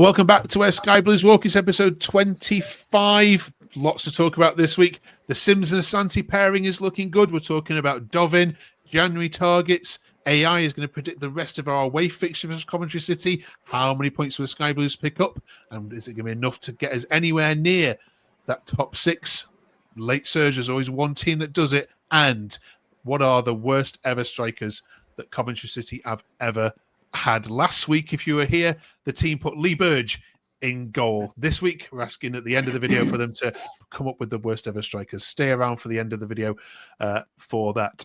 Welcome back to Where Sky Blues Walk. It's episode 25. Lots to talk about this week. The Sims-Asante pairing is looking good. We're talking about Dovin, January targets. AI is going to predict the rest of our away fixture versus Coventry City. How many points will the Sky Blues pick up? And is it going to be enough to get us anywhere near that top six? Late surge, there's always one team that does it. And what are the worst ever strikers that Coventry City have ever had? Last week, if you were here, the team put Lee Burge in goal. This week, we're asking at the end of the video for them to come up with the worst ever strikers. Stay around for the end of the video for that.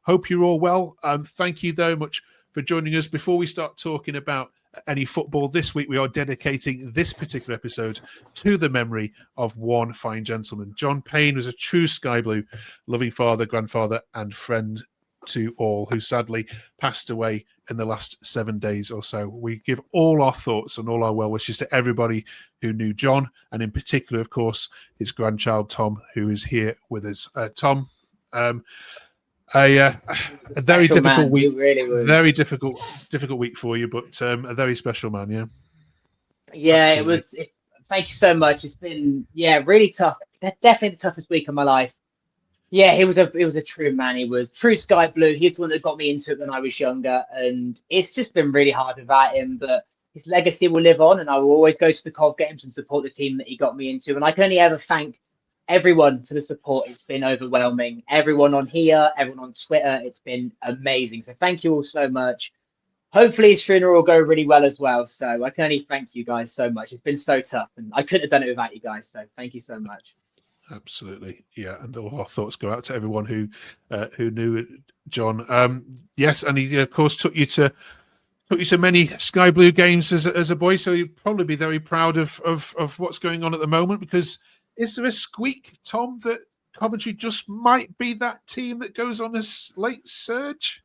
Hope you're all well. Thank you very much for joining us. Before we start talking about any football this week, we are dedicating this particular episode to the memory of one fine gentleman. John Payne was a true Sky Blue, loving father, grandfather, and friend to all, who sadly passed away in the last 7 days or so. We give all our thoughts and all our well wishes to everybody who knew John, and in particular, of course, his grandchild Tom, who is here with us. Tom, a very difficult week, very difficult week for you, but a very special man. Yeah, Absolutely. thank you so much. It's been really tough. Definitely the toughest week of my life. Yeah, he was a true man. He was true Sky Blue. He's the one that got me into it when I was younger, and it's just been really hard without him. But his legacy will live on, and I will always go to the Cov games and support the team that he got me into. And I can only ever thank everyone for the support. It's been overwhelming. Everyone on here, everyone on Twitter, it's been amazing. So thank you all so much. Hopefully his funeral will go really well as well. So I can only thank you guys so much. It's been so tough, and I couldn't have done it without you guys. So thank you so much. Absolutely, yeah, and all our thoughts go out to everyone who knew John. Yes, and he of course took you to many Sky Blue games as a boy, so you'd probably be very proud of what's going on at the moment. Because is there a squeak, Tom, that Coventry just might be that team that goes on a late surge?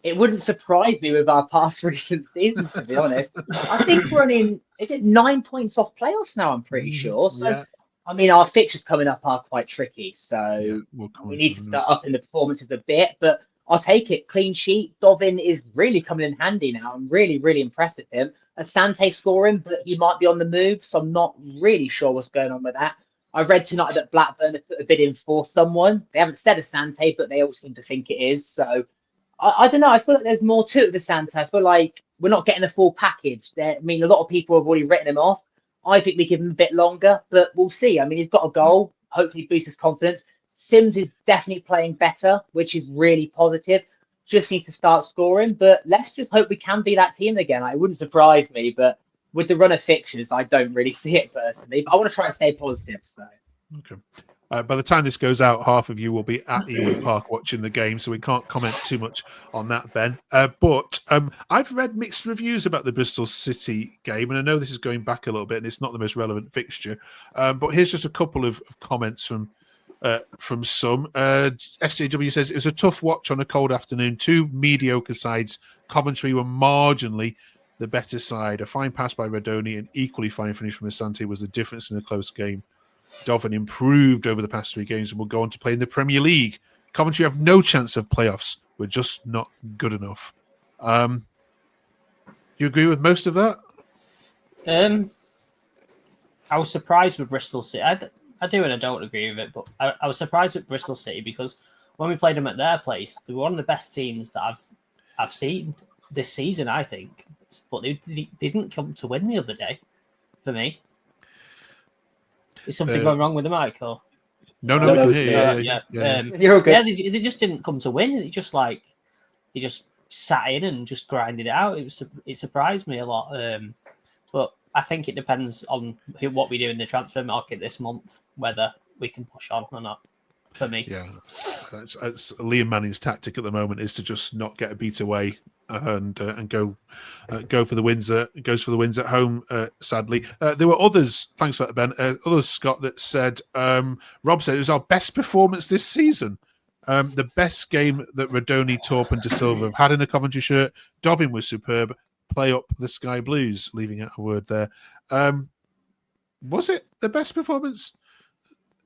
It wouldn't surprise me with our past recent seasons, to be honest. I think we're only 9 points off playoffs now, I'm pretty sure. So. Yeah. I mean, our fixtures coming up are quite tricky, so we need to start upping the performances a bit. But I'll take it. Clean sheet. Dovin is really coming in handy now. I'm really, really impressed with him. Asante scoring, but he might be on the move, so I'm not really sure what's going on with that. I read tonight that Blackburn have put a bid in for someone. They haven't said Asante, but they all seem to think it is. So I don't know. I feel like there's more to it with Asante. I feel like we're not getting a full package. I mean, a lot of people have already written him off. I think we give him a bit longer, but we'll see. I mean, he's got a goal, hopefully boosts his confidence. Sims is definitely playing better, which is really positive. Just needs to start scoring, but let's just hope we can be that team again. It wouldn't surprise me, but with the run of fixtures, I don't really see it personally. But I want to try and stay positive. So. Okay. By the time this goes out, half of you will be at Ewood Park watching the game, so we can't comment too much on that, Ben. But I've read mixed reviews about the Bristol City game, and I know this is going back a little bit, and it's not the most relevant fixture. But here's just a couple of comments from some. SJW says, it was a tough watch on a cold afternoon. Two mediocre sides. Coventry were marginally the better side. A fine pass by Radoni and equally fine finish from Asante was the difference in a close game. Dovin improved over the past 3 games and will go on to play in the Premier League. Coventry have no chance of playoffs. We're just not good enough. Do you agree with most of that? I was surprised with Bristol City. I do and I don't agree with it, but I was surprised with Bristol City because when we played them at their place, they were one of the best teams that I've seen this season, I think. But they didn't come to win the other day, for me. Is something going wrong with the mic? Or? No, we can hear you. Yeah. You're okay. Yeah, they just didn't come to win. They just sat in and just grinded it out. It surprised me a lot. But I think it depends on what we do in the transfer market this month, whether we can push on or not. For me, yeah, that's Liam Manning's tactic at the moment is to just not get a beat away and go for the wins. Goes for the wins at home. Sadly, there were others. Thanks for that, Ben. Others, Scott, that said. Rob said it was our best performance this season. The best game that Radoni, Torp, and De Silva have had in a Coventry shirt. Dovin was superb. Play up the Sky Blues. Leaving out a word there. Was it the best performance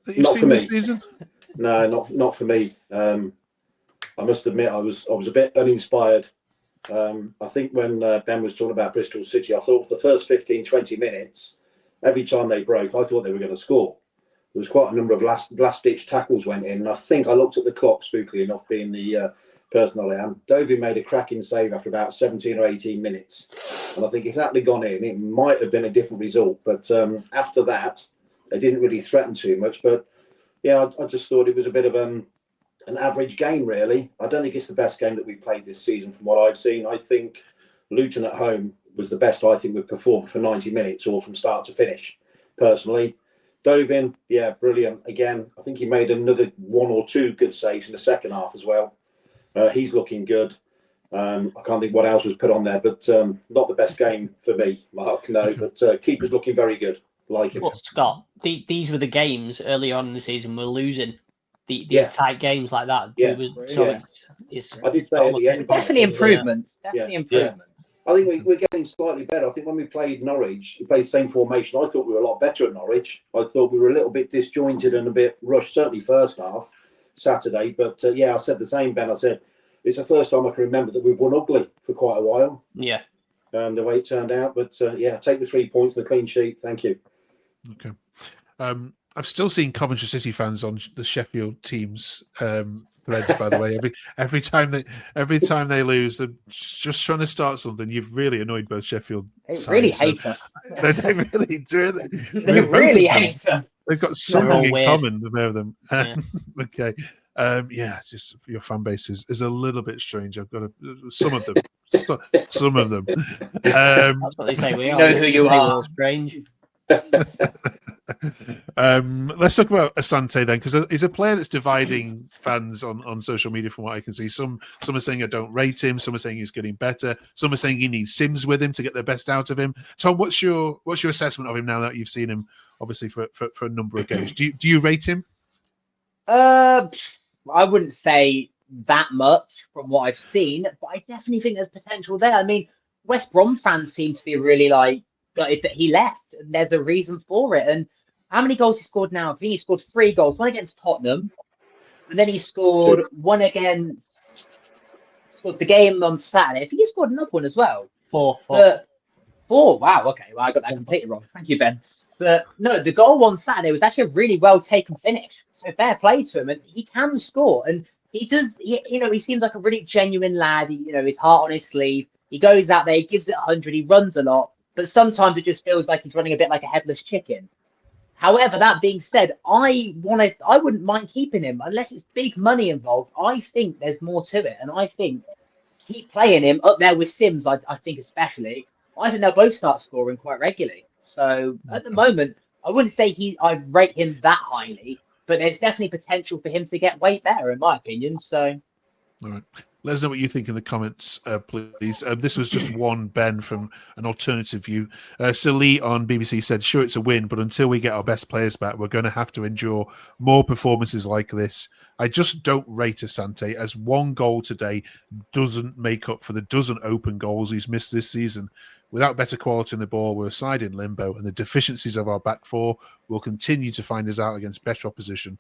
that you've seen this season? No, not for me. I must admit, I was a bit uninspired I think when Ben was talking about Bristol City, I thought for the first 15, 20 minutes, every time they broke, I thought they were going to score. There was quite a number of last-ditch tackles went in. And I think I looked at the clock, spookily enough, being the person I am. Dovin made a cracking save after about 17 or 18 minutes. And I think if that had gone in, it might have been a different result. But after that, they didn't really threaten too much. But, yeah, I just thought it was a bit of an average game, really. I don't think it's the best game that we've played this season from what I've seen. I think Luton at home was the best I think we've performed for 90 minutes or from start to finish, personally. Dovin, yeah, brilliant. Again, I think he made another one or two good saves in the second half as well. He's looking good. I can't think what else was put on there, but not the best game for me, Mark, no. But keeper's looking very good. Like him. Well, Scott, these were the games earlier on in the season we're losing. These tight games like that. Yeah. It's I did say at the end. Definitely improvements. Definitely improvements. I think we're getting slightly better. I think when we played Norwich, we played the same formation. I thought we were a lot better at Norwich. I thought we were a little bit disjointed and a bit rushed, certainly first half, Saturday. But I said the same, Ben. I said, it's the first time I can remember that we've won ugly for quite a while. Yeah. The way it turned out. But take the 3 points and the clean sheet. Thank you. Okay. I'm still seeing Coventry City fans on the Sheffield team's threads. By the way, every time they lose, they're just trying to start something. You've really annoyed both Sheffield. They really hate us. They really do. They really hate us. They've got something in weird. common, the pair of them. Yeah. Okay. Just your fan base is a little bit strange. I've got some of them. Some of them. That's what they say. We know who you are. Strange. Let's talk about Asante then, because he's a player that's dividing fans on social media from what I can see. Some are saying I don't rate him, some are saying he's getting better, some are saying he needs Sims with him to get the best out of him. Tom, what's your assessment of him now that you've seen him obviously for a number of games? Do you rate him? I wouldn't say that much from what I've seen, but I definitely think there's potential there. I mean, West Brom fans seem to be really gutted that he left, and there's a reason for it. And how many goals he scored now? I think he scored 3 goals, one against Tottenham, and then he scored one against the game on Saturday. I think he scored another one as well. 4. Wow, okay. Well, I got that completely wrong. Thank you, Ben. But no, the goal on Saturday was actually a really well taken finish. So fair play to him, and he can score. And he does. He seems like a really genuine lad. His heart on his sleeve. He goes out there, he gives it 100. He runs a lot. But sometimes it just feels like he's running a bit like a headless chicken. However, that being said, I wouldn't mind keeping him unless it's big money involved. I think there's more to it, and I think keep playing him up there with Sims. I think especially, I think they'll both start scoring quite regularly. So at the moment, I wouldn't say I'd rate him that highly, but there's definitely potential for him to get way better, in my opinion. So, all right. Let us know what you think in the comments, please. This was just one Ben from an alternative view. Salih on BBC said, sure, it's a win, but until we get our best players back, we're going to have to endure more performances like this. I just don't rate Asante, as one goal today doesn't make up for the dozen open goals he's missed this season. Without better quality in the ball, we're a side in limbo, and the deficiencies of our back four will continue to find us out against better opposition.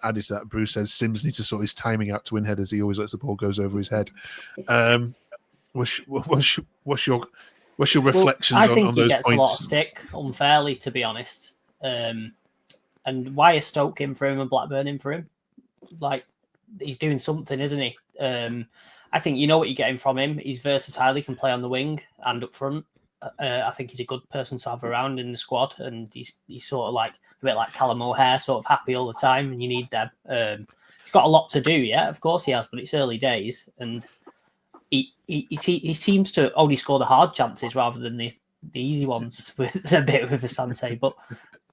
Added to that, Bruce says Sims needs to sort his timing out to win headers. He always lets the ball goes over his head. What's your reflections on those points? I think he gets a lot of stick unfairly, to be honest. And why is Stoke in for him and Blackburn in for him? Like, he's doing something, isn't he? I think you know what you're getting from him. He's versatile. He can play on the wing and up front. I think he's a good person to have around in the squad, and he's sort of like a bit like Callum O'Hare, sort of happy all the time, and you need them. He's got a lot to do, yeah, of course he has, but it's early days, and he seems to only score the hard chances rather than the easy ones. With a bit with Asante, but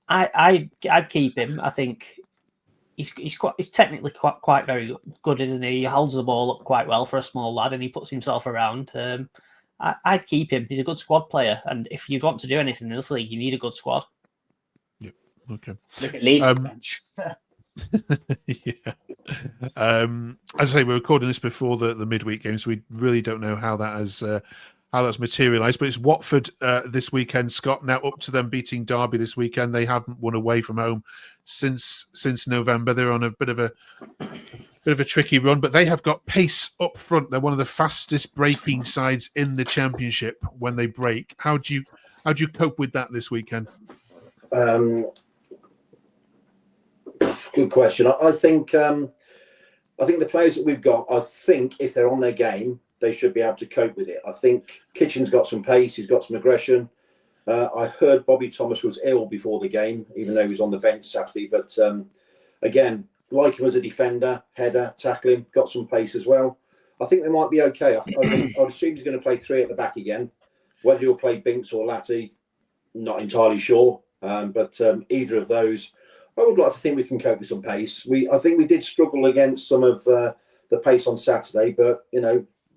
I'd keep him. I think he's technically quite very good, isn't he? He holds the ball up quite well for a small lad, and he puts himself around. I'd keep him. He's a good squad player, and if you want to do anything in this league, you need a good squad. Yep. Okay. Look at Leeds bench. Yeah. As I say, we're recording this before the midweek games. So we really don't know how that's materialised. But it's Watford this weekend, Scott. Now up to them beating Derby this weekend. They haven't won away from home since November. They're on a bit of a bit of a tricky run, but they have got pace up front. They're one of the fastest breaking sides in the Championship when they break. How do you cope with that this weekend? Good question. I think the players that we've got, I think if they're on their game, they should be able to cope with it. I think Kitchen's got some pace, he's got some aggression. I heard Bobby Thomas was ill before the game, even though he was on the bench Saturday. But again, like him as a defender, header, tackling, got some pace as well. I think they might be okay. I'd assume he's going to play 3 at the back again. Whether he'll play Binks or Latty, not entirely sure. But either of those, I would like to think we can cope with some pace. I think we did struggle against some of the pace on Saturday, but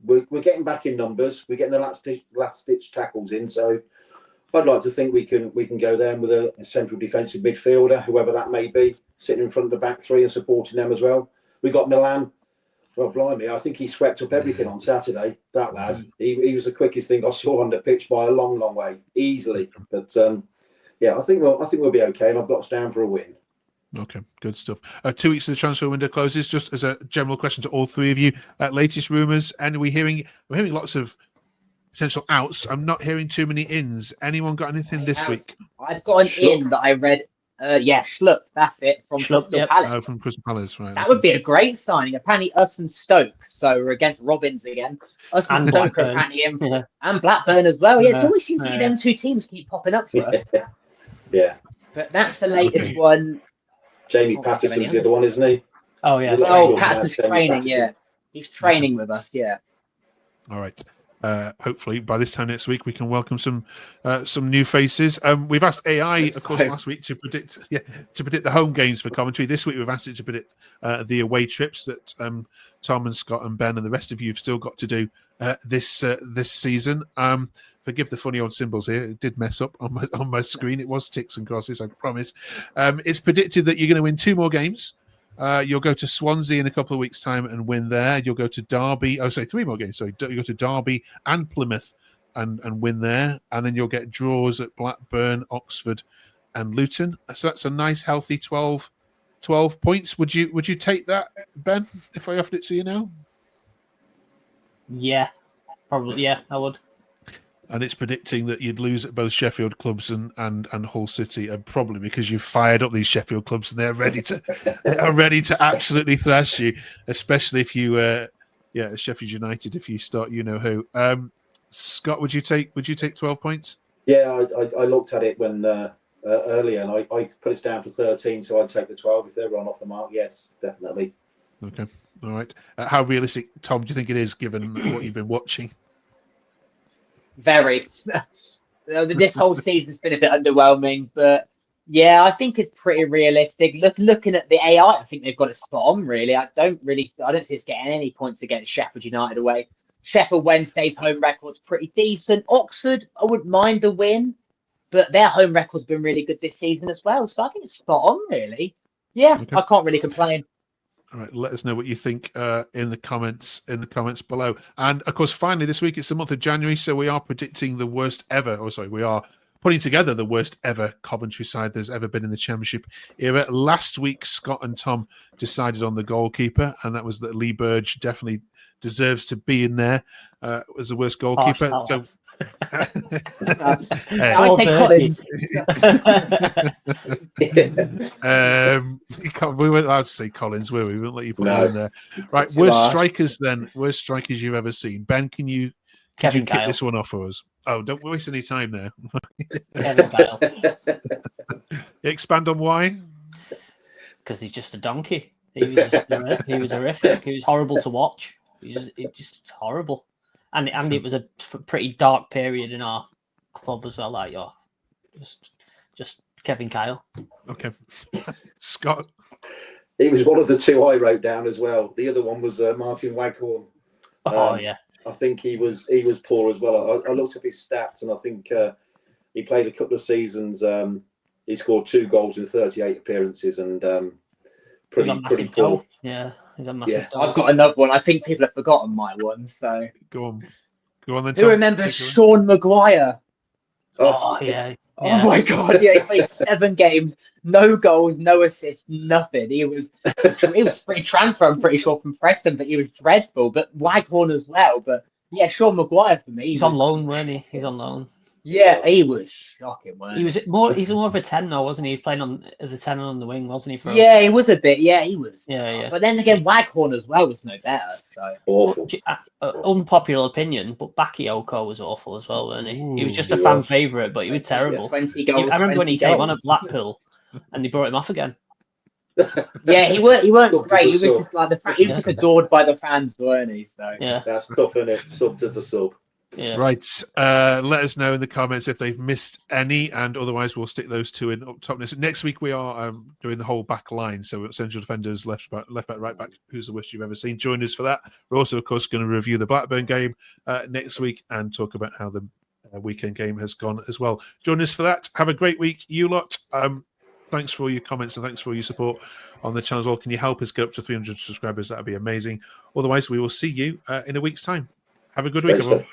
we're getting back in numbers. We're getting the last ditch tackles in, so I'd like to think we can go there with a central defensive midfielder, whoever that may be, sitting in front of the back 3 and supporting them as well. We got Milan. Well, blimey, I think he swept up everything on Saturday. That lad, he was the quickest thing I saw on the pitch by a long, long way, easily. But I think we'll be okay, and I've got us down for a win. Okay, good stuff. 2 weeks of the transfer window closes. Just as a general question to all 3 of you, latest rumours, and we're hearing lots of potential outs. I'm not hearing too many ins. Anyone got anything this week? I've got an in that I read. Schlupp, that's it, from Crystal Palace. Oh, from Crystal Palace, right. That would be a great signing. Apparently us and Stoke, so we're against Robins again. Us and Stoke are apparently in, and Blackburn as well. Yeah, it always seems to be them 2 teams keep popping up for us. Yeah. But that's the latest one. Jamie Patterson's the other one, isn't he? Oh, yeah. Oh, Patterson's training, yeah. He's training with us, yeah. All right. Hopefully by this time next week we can welcome some new faces. We've asked AI, of course, last week to predict the home games for Coventry. This week we've asked it to predict the away trips that Tom and Scott and Ben and the rest of you have still got to do this season. Forgive the funny old symbols here. It did mess up on my screen. It was ticks and crosses, I promise. It's predicted that you're going to win 2 more games. You'll go to Swansea in a couple of weeks' time and win there. You'll go to Derby. 3 more games. Sorry, you go to Derby and Plymouth and win there, and then you'll get draws at Blackburn, Oxford, and Luton. So that's a nice, healthy 12 points. Would you take that, Ben? If I offered it to you now? Yeah, probably. Yeah, I would. And it's predicting that you'd lose at both Sheffield clubs and Hull City, and probably because you've fired up these Sheffield clubs and they're ready to absolutely thrash you, especially if you Sheffield United, if you start who. Scott, would you take 12 points? Yeah, I looked at it when earlier, and I put us down for 13, so I'd take the 12 if they're run off the mark. Yes, definitely. Okay, all right. How realistic, Tom, do you think it is, given what you've been watching? Very. This whole season's been a bit underwhelming, but yeah, I think it's pretty realistic. Looking at the AI, I think they've got it spot on. Really, I don't see us getting any points against Sheffield United away. Sheffield Wednesday's home record's pretty decent. Oxford, I wouldn't mind the win, but their home record's been really good this season as well. So I think it's spot on, really. Yeah, okay. I can't really complain. All right, let us know what you think in the comments below. And of course, finally, this week it's the month of January, so we are predicting the worst ever. We are putting together the worst ever Coventry side there's ever been in the Championship era. Last week, Scott and Tom decided on the goalkeeper, and that was that Lee Burge definitely deserves to be in there as the worst goalkeeper. I say Collins. We weren't allowed to say Collins, were we? We wouldn't let you put him in there. Right, worst strikers then. Worst strikers you've ever seen. Ben, can you kick this one off for us? Oh, don't waste any time there. Kevin Kyle. Expand on why? Because he's just a donkey. He was horrific. He was horrible to watch. It just horrible, and it was a pretty dark period in our club as well. Like just Kevin Kyle. Okay, Scott. He was one of the 2 I wrote down as well. The other one was Martin Waghorn. Yeah, I think he was poor as well. I looked up his stats, and I think he played a couple of seasons. He scored 2 goals in 38 appearances, and pretty poor. Yeah. I've got another one. I think people have forgotten my one. So go on then. Who remembers Sean Maguire? Yeah. Oh my God! Yeah, he played 7 games, no goals, no assists, nothing. He was free transfer, I'm pretty sure, from Preston, but he was dreadful. But Waghorn as well. But yeah, Sean Maguire for me. He's on loan, weren't he? He's on loan. Yeah, he was shocking, wasn't he? He's more of a 10 though, wasn't he? He was playing as a 10 on the wing, wasn't he? For yeah, he was a bit. Yeah, he was. Yeah. But then again, Waghorn as well was no better. So Awful. Unpopular opinion, but Bakayoko was awful as well, wasn't he? He was just a he fan was. favourite, but he was terrible. 20 goals. I remember when he came on goals. at Blackpool, and they brought him off again. Yeah, he weren't Sub great. He as a was sub. just like he was just adored by the fans, weren't he? So Yeah, That's tough, isn't it? Sub as a sub. yeah. Right. Let us know in the comments if they've missed any, and otherwise we'll stick those two in up top. Next week we are doing the whole back line, so central defenders, left back, right back. Who's the worst you've ever seen? Join us for that. We're also, of course, going to review the Blackburn game next week and talk about how the weekend game has gone as well. Join us for that. Have a great week, you lot. Thanks for all your comments and thanks for all your support on the channel as well. Can you help us get up to 300 subscribers? That'd be amazing. Otherwise, we will see you in a week's time. Have a good week, everyone.